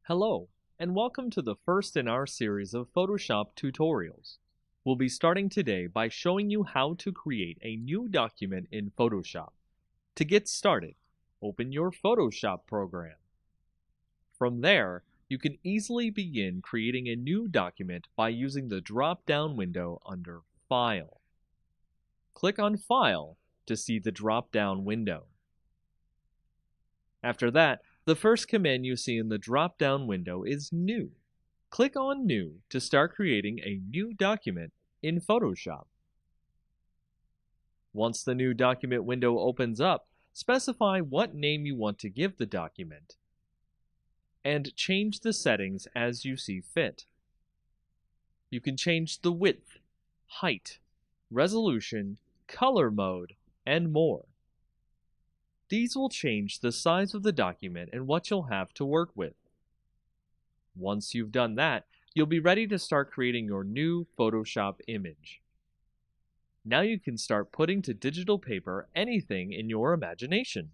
Hello, and welcome to the first in our series of Photoshop tutorials. We'll be starting today by showing you how to create a new document in Photoshop. To get started, open your Photoshop program. From there, you can easily begin creating a new document by using the drop-down window under File. Click on File to see the drop-down window. After that, the first command you see in the drop-down window is New. Click on New to start creating a new document in Photoshop. Once the new document window opens up, specify what name you want to give the document, and change the settings as you see fit. You can change the width, height, resolution, color mode, and more. These will change the size of the document and what you'll have to work with. Once you've done that, you'll be ready to start creating your new Photoshop image. Now you can start putting to digital paper anything in your imagination.